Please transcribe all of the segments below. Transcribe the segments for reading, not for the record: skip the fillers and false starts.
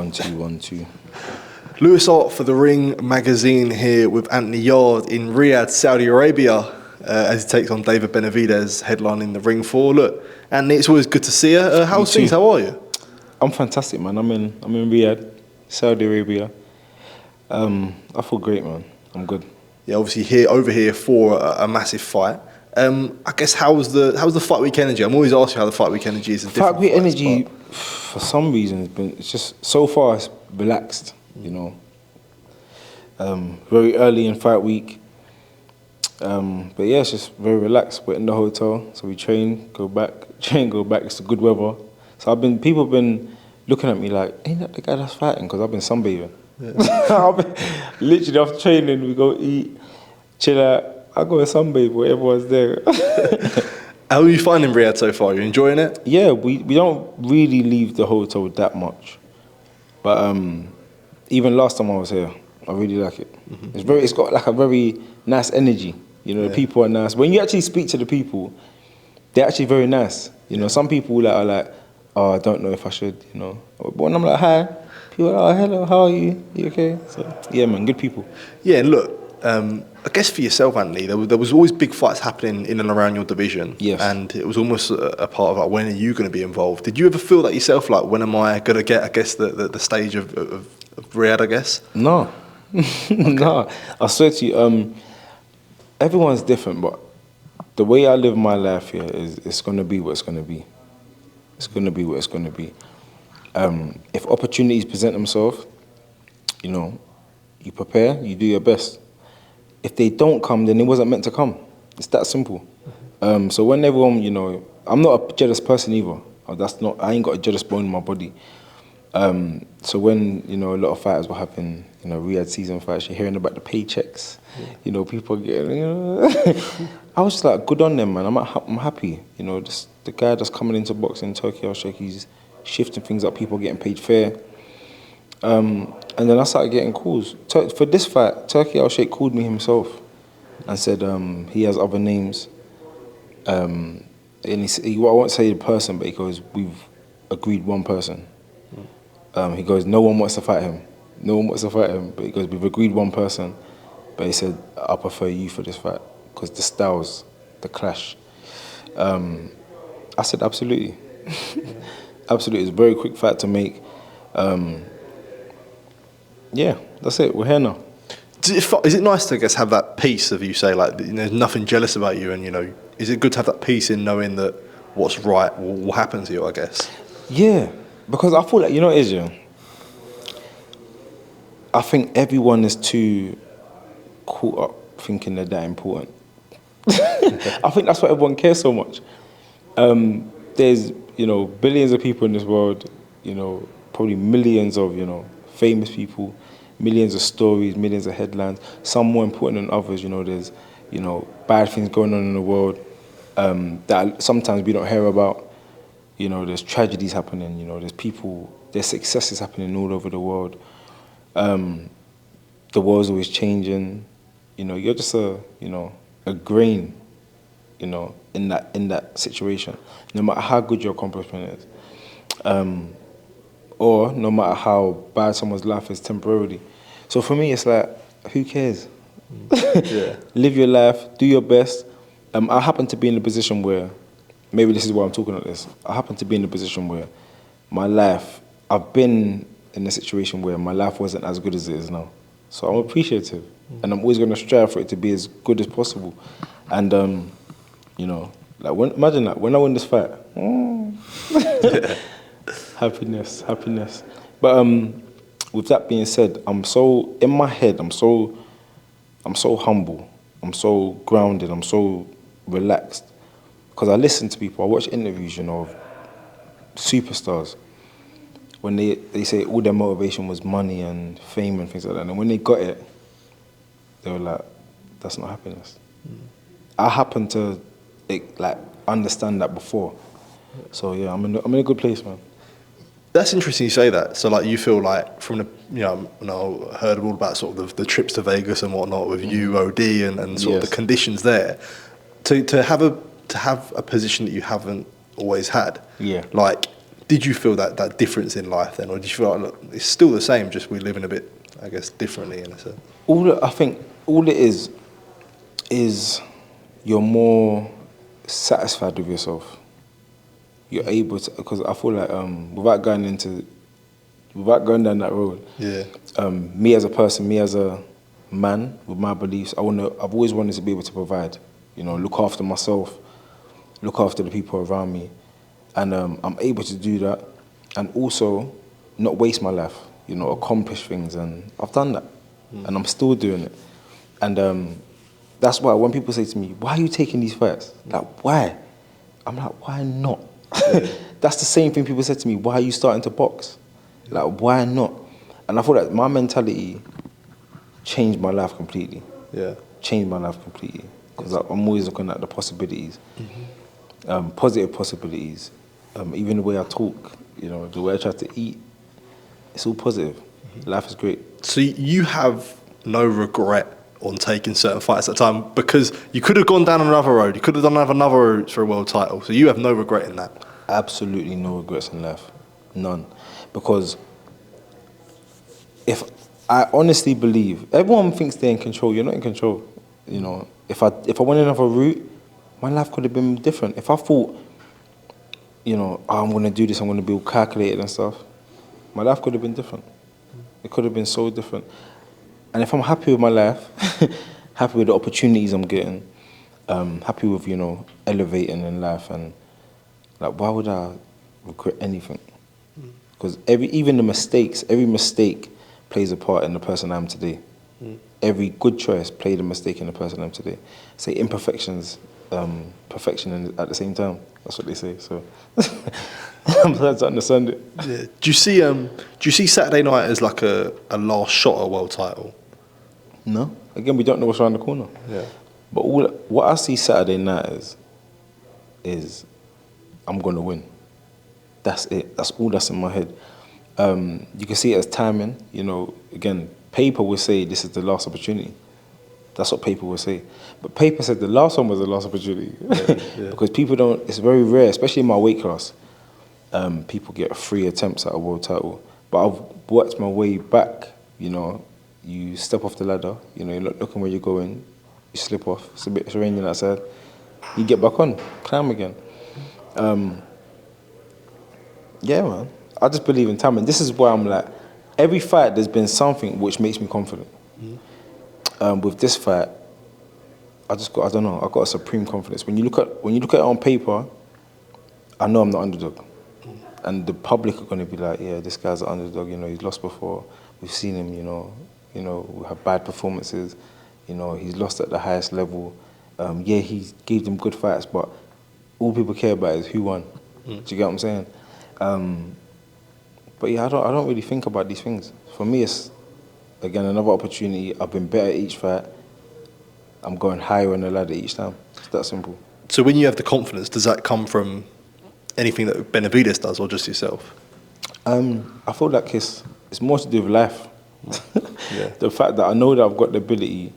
1, 2, 1, 2. Lewis Art for The Ring magazine here with Anthony Yarde in Riyadh, Saudi Arabia, as he takes on David Benavidez, headlining The Ring 4. Look, Anthony, it's always good to see you. How's things? How are you? I'm fantastic, man. I'm in Riyadh, Saudi Arabia. I feel great, man. I'm good. Yeah, obviously over here for a massive fight. I guess how's the fight week energy? I'm always asking how the fight week energy is. Fight week energy, for some reason, it's just so far it's relaxed. You know, very early in fight week. But yeah, it's just very relaxed. We're in the hotel, so we train, go back. It's good weather. So people have been looking at me like, ain't that the guy that's fighting? Because I've been sunbathing. Yeah. Literally after training, we go eat, chill out. I go and sunbathe where everyone's there. How are you finding Riyadh so far? You enjoying it? Yeah, we don't really leave the hotel that much. But even last time I was here, I really like it. Mm-hmm. It's got like a very nice energy. You know, yeah. The people are nice. When you actually speak to the people, they're actually very nice. You know, some people that are like, oh, I don't know if I should, you know. But when I'm like, hi, people are like, oh, hello, how are you? You okay? So, yeah, man, good people. Yeah, and look, I guess for yourself, Anthony, there was always big fights happening in and around your division. Yes. And it was almost a part of like, when are you going to be involved? Did you ever feel that yourself, like, when am I going to get, I guess, the stage of Riyadh, I guess? No. Okay. No. I swear to you, everyone's different, but the way I live my life here is it's going to be what it's going to be. It's going to be what it's going to be. If opportunities present themselves, you know, you prepare, you do your best. If they don't come, then it wasn't meant to come. It's that simple. So when everyone, you know, I'm not a jealous person either. I ain't got a jealous bone in my body. So when, you know, a lot of fighters will happen, you know, Riyadh season fights, you're hearing about the paychecks, you know, people getting, you know. I was just like, good on them, man. I'm happy. You know, just the guy that's coming into boxing, Turkey Al-Sheikh, he's shifting things up, people getting paid fair. And then I started getting calls. For this fight, Turkey Al-Sheikh called me himself and said he has other names. And I won't say the person, but he goes, we've agreed one person. He goes, no one wants to fight him. No one wants to fight him. But he goes, we've agreed one person. But he said, I prefer you for this fight because the styles, the clash. I said, absolutely. Absolutely. It's a very quick fight to make. Yeah, that's it. We're here now. Is it nice to, I guess, have that peace of you say, like, you know, there's nothing jealous about you, and, you know, is it good to have that peace in knowing that what's right will happen to you, I guess? Yeah, because I feel like, you know what it is, yeah? I think everyone is too caught up thinking they're that important. I think that's why everyone cares so much. There's, you know, billions of people in this world, you know, probably millions of, you know, famous people, millions of stories, millions of headlines, some more important than others. You know, there's, you know, bad things going on in the world that sometimes we don't hear about. You know, there's tragedies happening, you know, there's successes happening all over the world. The world's always changing. You know, you're just a grain, you know, in that situation, no matter how good your accomplishment is. Or no matter how bad someone's life is temporarily. So for me, it's like, who cares? Yeah. Live your life, do your best. I happen to be in a position where, maybe this is why I'm talking about this, I happen to be in a position where my life, I've been in a situation where my life wasn't as good as it is now. So I'm appreciative, and I'm always going to strive for it to be as good as possible. And, you know, like imagine that, when I win this fight, happiness. But with that being said, in my head, I'm so humble, I'm so grounded, I'm so relaxed. Because I listen to people, I watch interviews, you know, of superstars. When they say all their motivation was money and fame and things like that, and when they got it, they were like, that's not happiness. I happen to like understand that before. So yeah, I'm in a good place, man. That's interesting you say that. So like you feel like from the, you know, I heard all about sort of the trips to Vegas and whatnot with you, OD, and sort of the conditions there. To have a position that you haven't always had. Yeah. Like, Did you feel that difference in life then, or did you feel like, look, it's still the same, just we're living a bit, I guess, differently in a sense? I think all it is you're more satisfied with yourself. You're able to, because I feel like without going down that road, me as a person, me as a man with my beliefs, I've always wanted to be able to provide, look after myself, look after the people around me, and I'm able to do that, and also not waste my life, accomplish things, and I've done that, and I'm still doing it, and that's why when people say to me, "Why are you taking these fights?" Like, why? I'm like, why not? That's the same thing people said to me, "Why are you starting to box?" Like, why not? And I thought that my mentality changed my life completely. Yeah. Changed my life completely. Because I'm always looking at the possibilities, positive possibilities. Even the way I talk, the way I try to eat, it's all positive. Life is great. So you have no regret on taking certain fights at the time, because you could have gone down another road. You could have done another route for a world title. So you have no regret in that. Absolutely no regrets in life. None. Because if I honestly believe, everyone thinks they're in control. You're not in control. If I went another route, my life could have been different. If I thought, I'm going to do this, I'm going to be all calculated and stuff, my life could have been different. It could have been so different. And if I'm happy with my life, happy with the opportunities I'm getting, happy with, elevating in life, and like, why would I regret anything? Because every mistake plays a part in the person I am today. Every good choice played a mistake in the person I am today. Say imperfections, perfection at the same time. That's what they say. So I'm trying to understand it. Yeah. Do you see Saturday night as like a last shot at a world title? No. Again, we don't know what's around the corner. Yeah. But what I see Saturday night is I'm gonna win. That's it. That's all that's in my head. You can see it as timing. Again, paper will say this is the last opportunity. That's what paper will say. But paper said the last one was the last opportunity. Yeah. Because people don't. It's very rare, especially in my weight class. People get 3 attempts at a world title. But I've worked my way back. You step off the ladder. You're not looking where you're going. You slip off. It's a bit raining outside. You get back on, climb again. Yeah, man. I just believe in timing. This is why I'm like, every fight there's been something which makes me confident. With this fight, I got a supreme confidence. When you look at it on paper, I know I'm the underdog. And the public are gonna be like, yeah, this guy's an underdog, he's lost before. We've seen him, we have bad performances, he's lost at the highest level. Yeah, he gave them good fights, but all people care about is who won. Do you get what I'm saying? But yeah, I don't really think about these things. For me, it's, again, another opportunity. I've been better each fight. I'm going higher on the ladder each time. It's that simple. So when you have the confidence, does that come from anything that Benavidez does, or just yourself? I feel like it's more to do with life. Yeah. The fact that I know that I've got the ability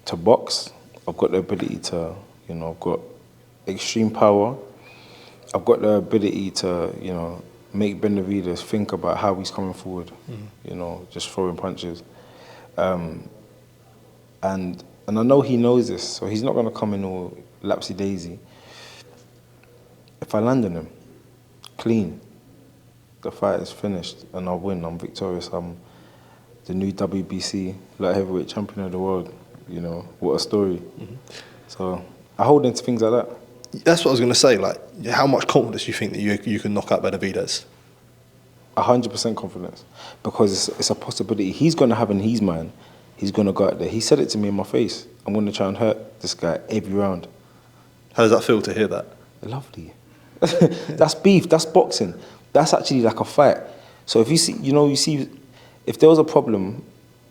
to box, I've got the ability to, I've got extreme power, I've got the ability to, make Benavidez think about how he's coming forward, just throwing punches. And I know he knows this, so he's not going to come in all lapsy-daisy. If I land on him, clean, the fight is finished and I win, I'm victorious. I'm the new WBC light heavyweight champion of the world. What a story. So I hold into things like that. That's what I was going to say. Like, how much confidence do you think that you can knock out Benavidez? 100% confidence, because it's a possibility he's going to have in his mind. He's going to go out there. He said it to me in my face. I'm going to try and hurt this guy every round. How does that feel to hear that? Lovely. That's beef. That's boxing. That's actually like a fight. So if you see, if there was a problem,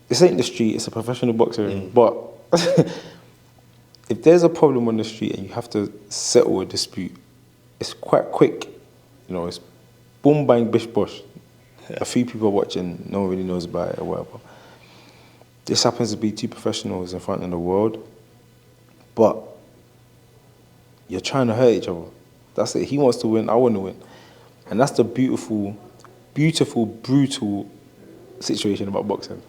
this ain't the street. It's a professional boxer. But if there's a problem on the street and you have to settle a dispute, it's quite quick. It's boom, bang, bish, bosh. Yeah. A few people are watching, no one really knows about it or whatever. This happens to be 2 professionals in front of the world, but you're trying to hurt each other. That's it. He wants to win, I want to win. And that's the beautiful, brutal situation about boxing.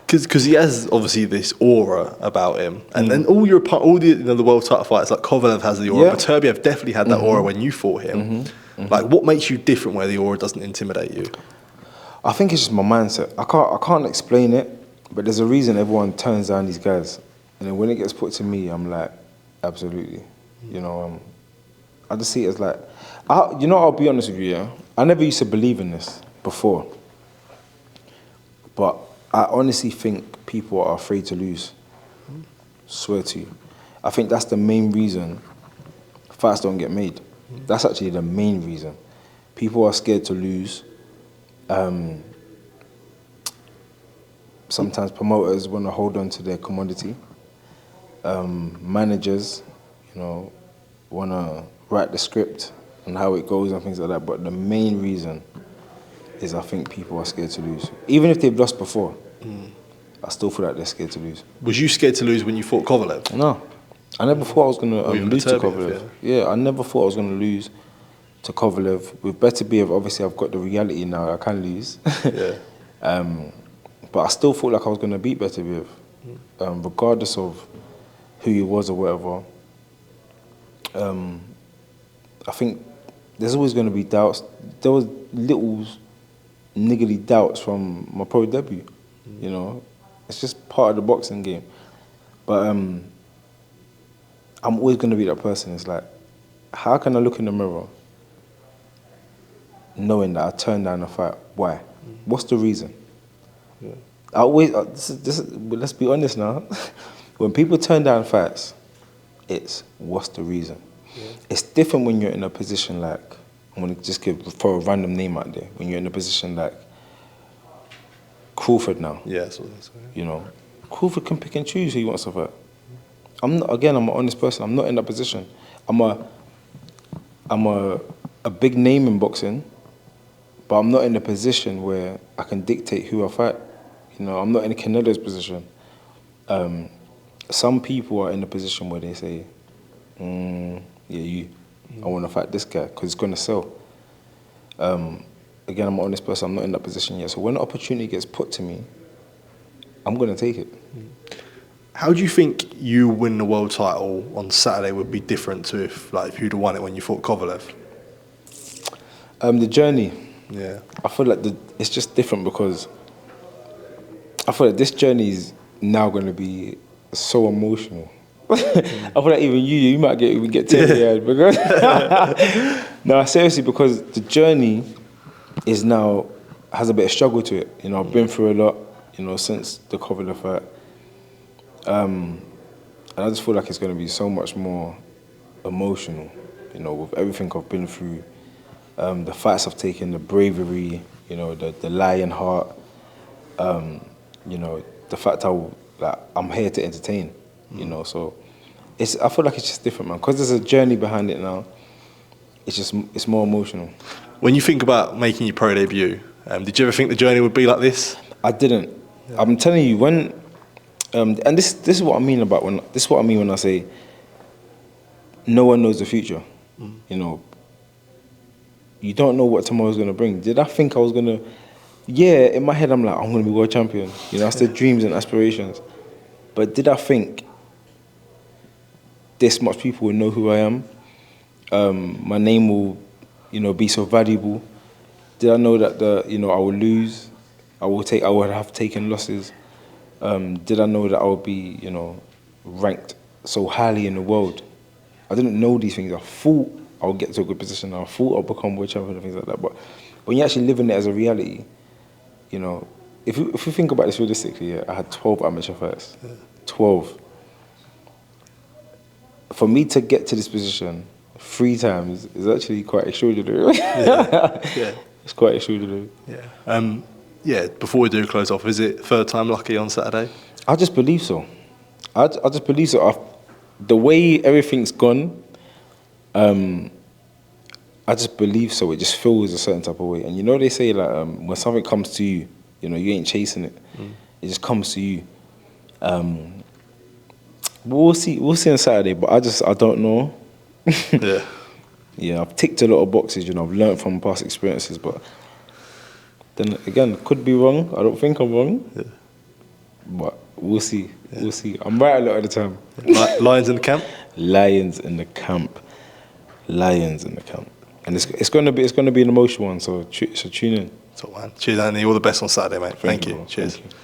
Because he has obviously this aura about him, and then all the world title fights, like Kovalev has the aura, but Turbiev definitely had that aura when you fought him. Like, what makes you different where the aura doesn't intimidate you? I think it's just my mindset. I can't explain it, but there's a reason everyone turns down these guys, and then when it gets put to me, I'm like, absolutely, you know. I just see it as like, I'll be honest with you, yeah. I never used to believe in this before, but I honestly think people are afraid to lose. Swear to you. I think that's the main reason fights don't get made. That's actually the main reason. People are scared to lose. Sometimes promoters want to hold on to their commodity. Managers, you know, want to write the script and how it goes and things like that. But the main reason is I think people are scared to lose. Even if they've lost before, I still feel like they're scared to lose. Was you scared to lose when you fought Kovalev? No. I never thought I was going to lose to Kovalev. Yeah, I never thought I was going to lose to Kovalev. With Benavidez, obviously I've got the reality now, I can lose. But I still felt like I was going to beat Benavidez, regardless of who he was or whatever. I think there's always going to be doubts. There was little niggly doubts from my pro debut, you know. It's just part of the boxing game. But I'm always going to be that person. It's like, how can I look in the mirror knowing that I turned down a fight? Why? What's the reason? Yeah. I always, let's be honest now. When people turn down fights, it's what's the reason? Yeah. It's different when you're in a position like, I'm going to just throw a random name out there, when you're in a position like Crawford now. Yeah, that's what that's you know, Crawford can pick and choose who he wants to fight. I'm an honest person. I'm not in that position. I'm a big name in boxing, but I'm not in a position where I can dictate who I fight. You know, I'm not in Canelo's position. Some people are in a position where they say, I want to fight this guy because it's going to sell. Again, I'm an honest person. I'm not in that position yet. So when the opportunity gets put to me, I'm going to take it. How do you think you win the world title on Saturday would be different to if you'd have won it when you fought Kovalev? The journey. Yeah. I feel like it's just different because I feel like this journey is now going to be so emotional. I feel like even you might get teary-eyed because no, seriously, because the journey has a bit of struggle to it. You know, I've been through a lot, you know, since the Kovalev fight. And I just feel like it's going to be so much more emotional, you know, with everything I've been through, the fights I've taken, the bravery, you know, the lion heart, you know, the fact I'm here to entertain, you know, so I feel like it's just different, man, because there's a journey behind it now. It's more emotional. When you think about making your pro debut, did you ever think the journey would be like this? I didn't. Yeah. I'm telling you, when and this is what I mean when I say no one knows the future. You know, you don't know what tomorrow's gonna bring. Did I think I was gonna? Yeah, in my head I'm like, I'm gonna be world champion. You know, that's the dreams and aspirations. But did I think this much people will know who I am? My name will, you know, be so valuable. Did I know that I will lose? I would have taken losses. Did I know that I would be, you know, ranked so highly in the world? I didn't know these things. I thought I would get to a good position. I thought I'd become world champion and things like that. But when you actually live in it as a reality, you know, if you think about this realistically, yeah, I had 12 amateur fights. Yeah. 12. For me to get to this position 3 times is actually quite extraordinary. Yeah. Yeah. It's quite extraordinary. Yeah. Before we do close off, is it third time lucky on Saturday? I just believe so. I just believe so. The way everything's gone, I just believe so. It just feels a certain type of way. And you know they say like when something comes to you, you know, you ain't chasing it. It just comes to you. We'll see on Saturday, but I don't know. Yeah. Yeah, I've ticked a lot of boxes, you know, I've learned from past experiences, but then again, could be wrong. I don't think I'm wrong. Yeah. But we'll see. Yeah. We'll see. I'm right a lot of the time. Lions in the camp? Lions in the camp. Lions in the camp. And it's gonna be an emotional one, so tune in. So man. Cheers, Andy. All the best on Saturday, mate. Thank you. Cheers. Thank you.